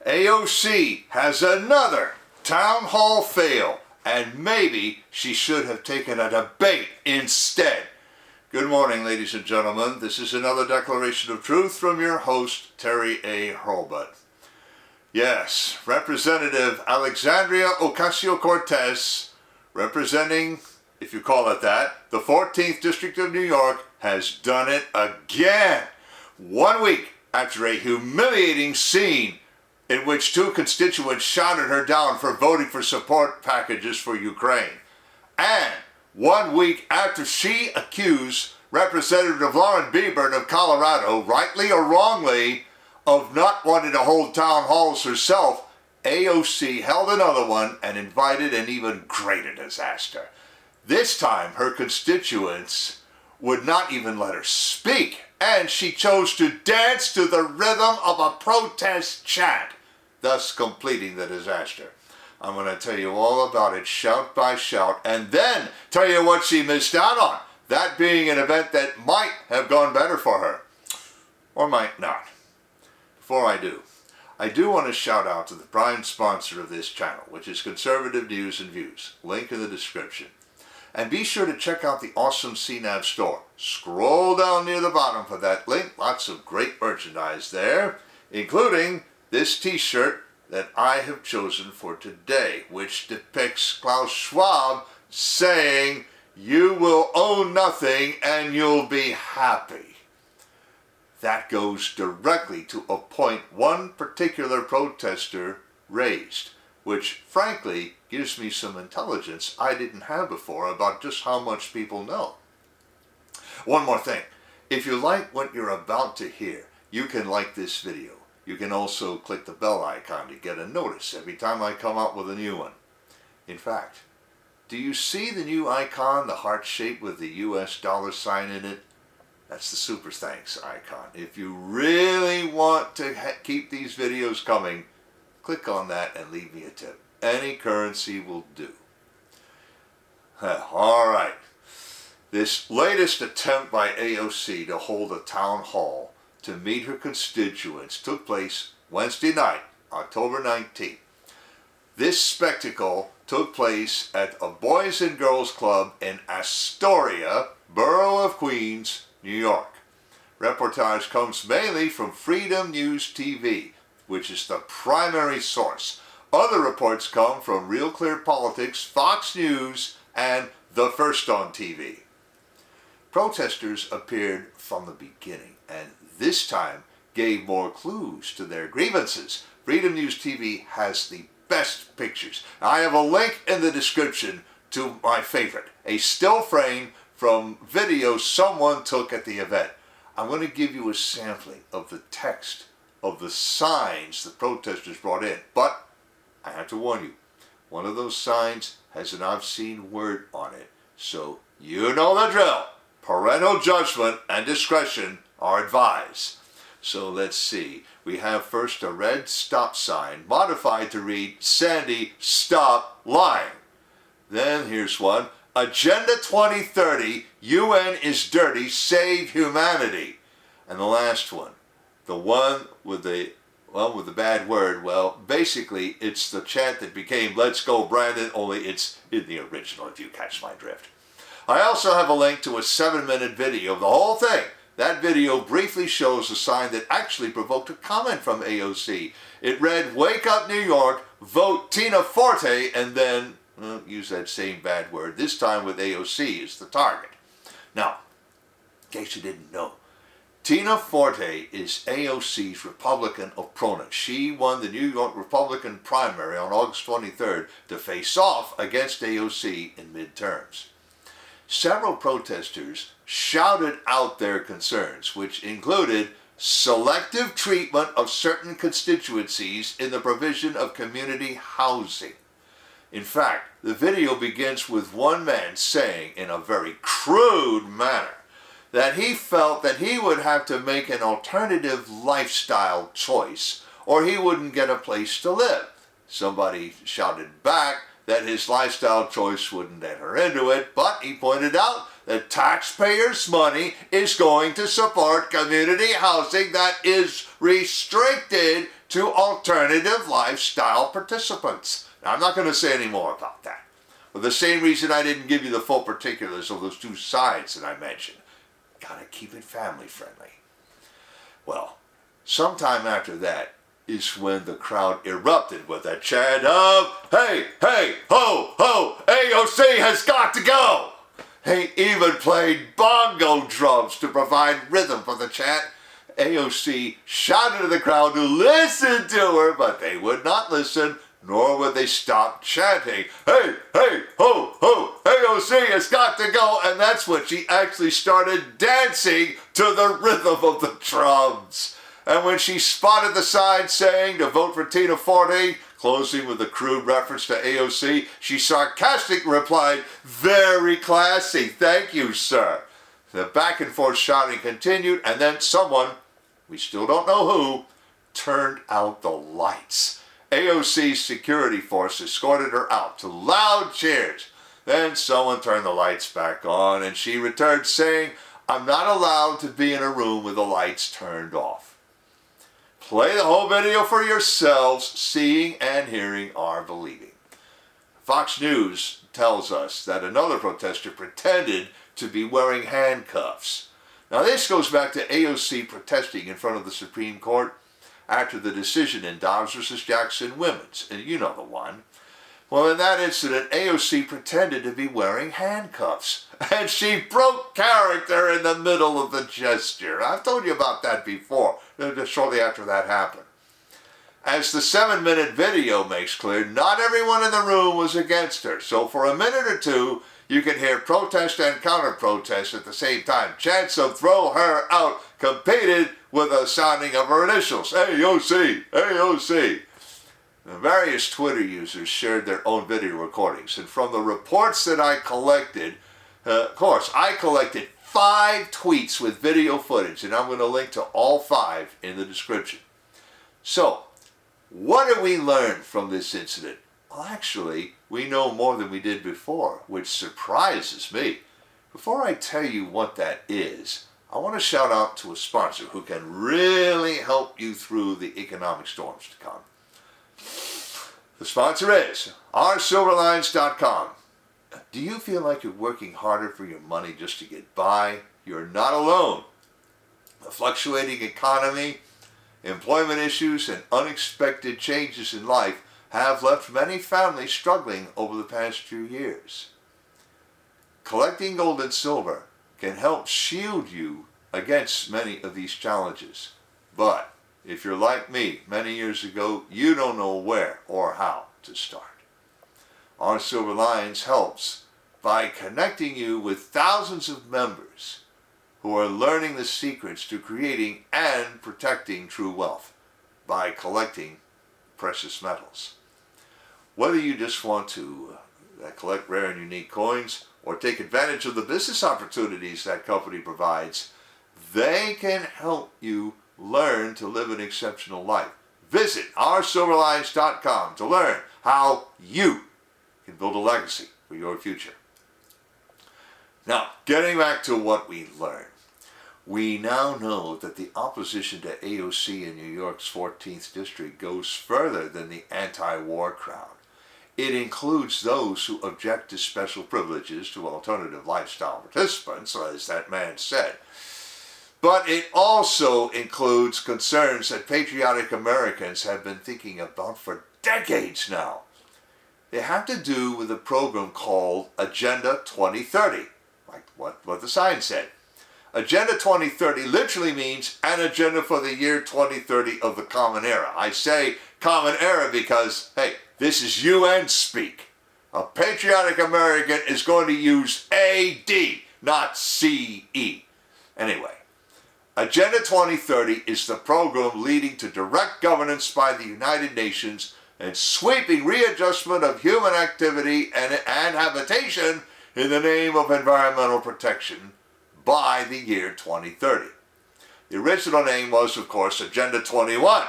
AOC has another town hall fail, and maybe she should have taken a debate instead. Good morning, ladies and gentlemen. This is another declaration of truth from your host, Terry A. Hurlbut. Yes, Representative Alexandria Ocasio-Cortez, representing, if you call it that, the 14th District of New York, has done it again. 1 week after a humiliating scene in which two constituents shouted her down for voting for support packages for Ukraine. And 1 week after she accused Representative Lauren Boebert of Colorado, rightly or wrongly, of not wanting to hold town halls herself, AOC held another one and invited an even greater disaster. This time, her constituents would not even let her speak, and she chose to dance to the rhythm of a protest chant, thus completing the disaster. I'm going to tell you all about it shout by shout, and then tell you what she missed out on, that being an event that might have gone better for her, or might not. Before I do want to shout out to the prime sponsor of this channel, which is Conservative News and Views. Link in the description. And be sure to check out the awesome CNAV Store. Scroll down near the bottom for that link. Lots of great merchandise there, including this t-shirt that I have chosen for today, which depicts Klaus Schwab saying, "You will own nothing and you'll be happy." That goes directly to a point one particular protester raised, which frankly gives me some intelligence I didn't have before about just how much people know. One more thing. If you like what you're about to hear, you can like this video. You can also click the bell icon to get a notice every time I come out with a new one. In fact, do you see the new icon, the heart shape with the US dollar sign in it? That's the super thanks icon. If you really want to keep these videos coming, click on that and leave me a tip. Any currency will do. All right. This latest attempt by AOC to hold a town hall to meet her constituents took place Wednesday night, October 19th. This spectacle took place at a Boys and Girls Club in Astoria, Borough of Queens, New York. Reportage comes mainly from Freedom News TV, which is the primary source. Other reports come from Real Clear Politics, Fox News, and The First on TV. Protesters appeared from the beginning, and this time gave more clues to their grievances. Freedom News TV has the best pictures. I have a link in the description to my favorite, a still frame from video someone took at the event. I'm going to give you a sampling of the text of the signs the protesters brought in, but I have to warn you, one of those signs has an obscene word on it, so you know the drill. Parental judgment and discretion are advised. So let's see. We have first a red stop sign modified to read, "Sandy, stop lying." Then here's one, "Agenda 2030, UN is dirty, save humanity." And the last one, the one with the bad word, well, basically it's the chant that became "Let's Go Brandon," only it's in the original, if you catch my drift. I also have a link to a 7-minute video of the whole thing. That video briefly shows a sign that actually provoked a comment from AOC. It read, "Wake up New York, vote Tina Forte," and then use that same bad word, this time with AOC as the target. Now, in case you didn't know, Tina Forte is AOC's Republican opponent. She won the New York Republican primary on August 23rd to face off against AOC in midterms. Several protesters shouted out their concerns, which included selective treatment of certain constituencies in the provision of community housing. In fact, the video begins with one man saying in a very crude manner that he felt that he would have to make an alternative lifestyle choice or he wouldn't get a place to live. Somebody shouted back that his lifestyle choice wouldn't enter into it, but he pointed out that taxpayers' money is going to support community housing that is restricted to alternative lifestyle participants. Now, I'm not going to say any more about that. For the same reason I didn't give you the full particulars of those two sides that I mentioned. Gotta keep it family friendly. Well, sometime after that is when the crowd erupted with a chant of, "Hey, hey, ho, ho, AOC has got to go!" They even played bongo drums to provide rhythm for the chant. AOC shouted to the crowd to listen to her, but they would not listen, nor would they stop chanting, "Hey, hey, ho, ho, AOC has got to go!" And that's when she actually started dancing to the rhythm of the drums. And when she spotted the sign saying to vote for Tina Forte, closing with a crude reference to AOC, she sarcastically replied, "Very classy, thank you, sir." The back and forth shouting continued, and then someone, we still don't know who, turned out the lights. AOC's security force escorted her out to loud cheers. Then someone turned the lights back on, and she returned saying, "I'm not allowed to be in a room with the lights turned off." Play the whole video for yourselves. Seeing and hearing are believing. Fox News tells us that another protester pretended to be wearing handcuffs. Now this goes back to AOC protesting in front of the Supreme Court after the decision in Dobbs versus Jackson Women's, and you know the one. Well, in that incident, AOC pretended to be wearing handcuffs, and she broke character in the middle of the gesture. I've told you about that before, shortly after that happened. As the 7-minute video makes clear, not everyone in the room was against her, so for a minute or two, you can hear protest and counter-protest at the same time. Chants of "throw her out" competed with the sounding of her initials, AOC, AOC. The various Twitter users shared their own video recordings, and from the reports that I collected, of course, I collected 5 tweets with video footage, and I'm going to link to all 5 in the description. So, what did we learn from this incident? Well, actually, we know more than we did before, which surprises me. Before I tell you what that is, I want to shout out to a sponsor who can really help you through the economic storms to come. The sponsor is oursilverlines.com. Do you feel like you're working harder for your money just to get by? You're not alone. The fluctuating economy, employment issues, and unexpected changes in life have left many families struggling over the past few years. Collecting gold and silver can help shield you against many of these challenges. But if you're like me many years ago, you don't know where or how to start. Our Silver Lines helps by connecting you with thousands of members who are learning the secrets to creating and protecting true wealth by collecting precious metals. Whether you just want to collect rare and unique coins or take advantage of the business opportunities that company provides, they can help you learn to live an exceptional life. Visit oursilverlines.com to learn how you can build a legacy for your future. Now, getting back to what we learned. We now know that the opposition to AOC in New York's 14th District goes further than the anti-war crowd. It includes those who object to special privileges to alternative lifestyle participants, as that man said. But it also includes concerns that patriotic Americans have been thinking about for decades now. They have to do with a program called Agenda 2030, like what the sign said. Agenda 2030 literally means an agenda for the year 2030 of the Common Era. I say Common Era because, hey, this is UN speak. A patriotic American is going to use AD, not CE. Anyway, Agenda 2030 is the program leading to direct governance by the United Nations and sweeping readjustment of human activity and habitation in the name of environmental protection by the year 2030. The original name was, of course, Agenda 21,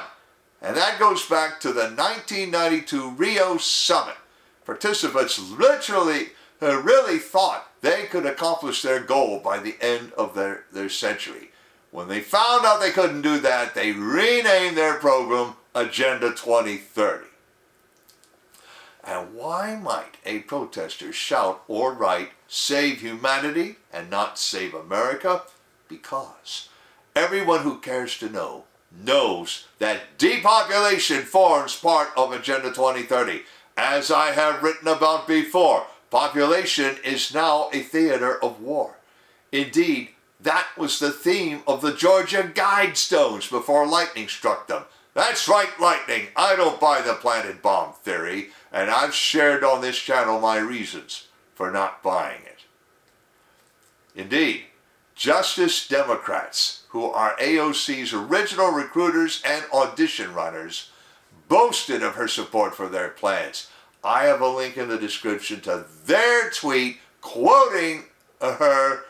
and that goes back to the 1992 Rio Summit, participants literally really thought they could accomplish their goal by the end of their century. When they found out they couldn't do that, they renamed their program Agenda 2030. And why might a protester shout or write, "Save humanity" and not "Save America"? Because everyone who cares to know knows that depopulation forms part of Agenda 2030. As I have written about before, population is now a theater of war. Indeed, that was the theme of the Georgia Guidestones before lightning struck them. That's right, lightning. I don't buy the planet bomb theory, and I've shared on this channel my reasons for not buying it. Indeed, Justice Democrats, who are AOC's original recruiters and audition runners, boasted of her support for their plans. I have a link in the description to their tweet quoting her,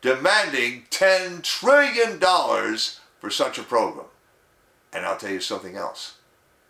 demanding $10 trillion for such a program. And I'll tell you something else.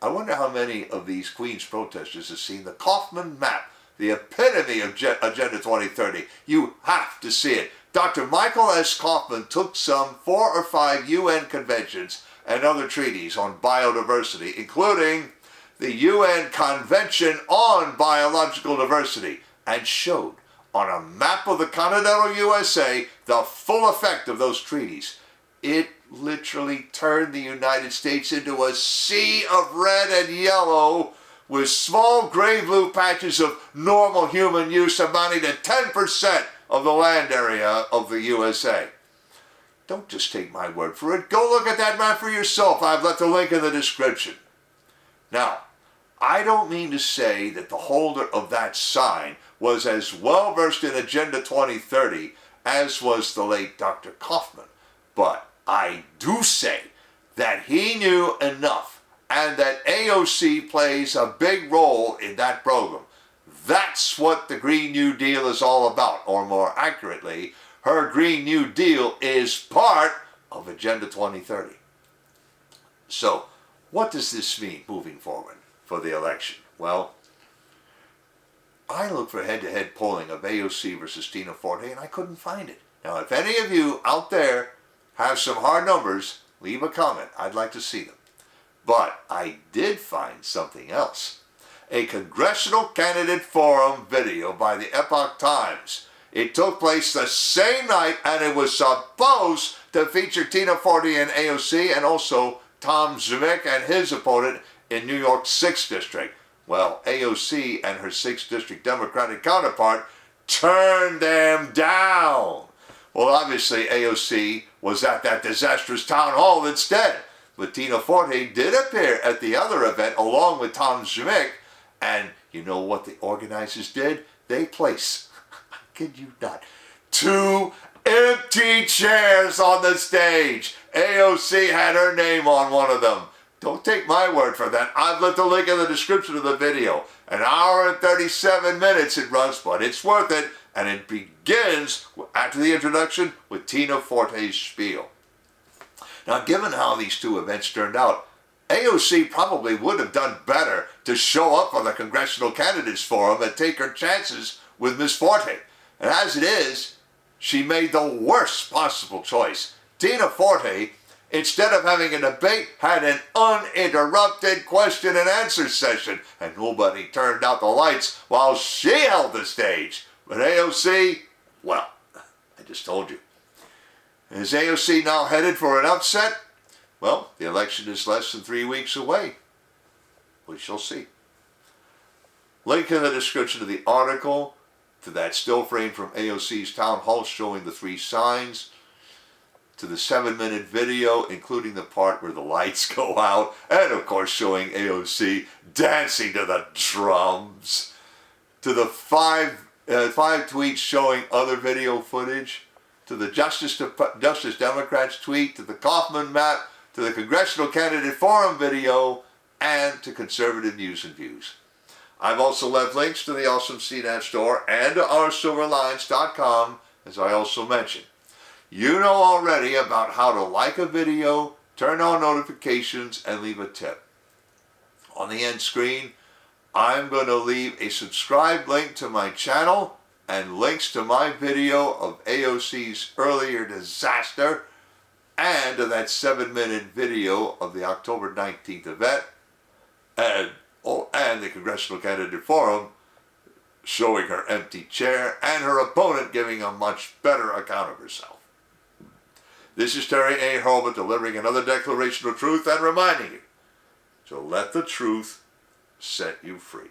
I wonder how many of these Queens protesters have seen the Coffman map, the epitome of Agenda 2030. You have to see it. Dr. Michael S. Coffman took some 4 or 5 UN conventions and other treaties on biodiversity, including the UN Convention on Biological Diversity, and showed on a map of the continental USA the full effect of those treaties. It literally turned the United States into a sea of red and yellow with small gray-blue patches of normal human use amounting to 10% of the land area of the USA. Don't just take my word for it. Go look at that map for yourself. I've left a link in the description. Now, I don't mean to say that the holder of that sign was as well versed in Agenda 2030 as was the late Dr. Coffman, but I do say that he knew enough and that AOC plays a big role in that program. That's what the Green New Deal is all about, or more accurately, her Green New Deal is part of Agenda 2030. So, what does this mean moving forward for the election? Well, I looked for head-to-head polling of AOC versus Tina Forte, and I couldn't find it. Now, if any of you out there have some hard numbers, leave a comment. I'd like to see them. But I did find something else. A Congressional Candidate Forum video by the Epoch Times. It took place the same night, and it was supposed to feature Tina Forte and AOC, and also Tom Zimick and his opponent in New York's 6th District. Well, AOC and her 6th District Democratic counterpart turned them down. Well, obviously, AOC was at that disastrous town hall instead. But Tina Forte did appear at the other event along with Tom Zimick. And you know what the organizers did? They placed, I kid you not, 2 empty chairs on the stage. AOC had her name on one of them. Don't take my word for that. I've left a link in the description of the video. 1 hour and 37 minutes it runs, but it's worth it. And it begins, after the introduction, with Tina Forte's spiel. Now, given how these 2 events turned out, AOC probably would have done better to show up for the Congressional Candidates Forum and take her chances with Ms. Forte. And as it is, she made the worst possible choice. Tina Forte, instead of having a debate, had an uninterrupted question and answer session, and nobody turned out the lights while she held the stage. But AOC, well, I just told you. Is AOC now headed for an upset? Well, the election is less than 3 weeks away. We shall see. Link in the description of the article to that still frame from AOC's town hall showing the 3 signs, to the 7-minute video, including the part where the lights go out, and of course showing AOC dancing to the drums, to the 5 tweets showing other video footage, to the Justice Democrats tweet, to the Coffman map, to the Congressional Candidate Forum video, and to conservative news and views. I've also left links to the awesome CNAV Store and to oursilverlines.com, as I also mentioned. You know already about how to like a video, turn on notifications, and leave a tip. On the end screen, I'm going to leave a subscribe link to my channel and links to my video of AOC's earlier disaster and to that 7-minute video of the October 19th event and the Congressional Candidate Forum showing her empty chair and her opponent giving a much better account of herself. This is Terry A. Hobart delivering another declaration of truth and reminding you to let the truth set you free.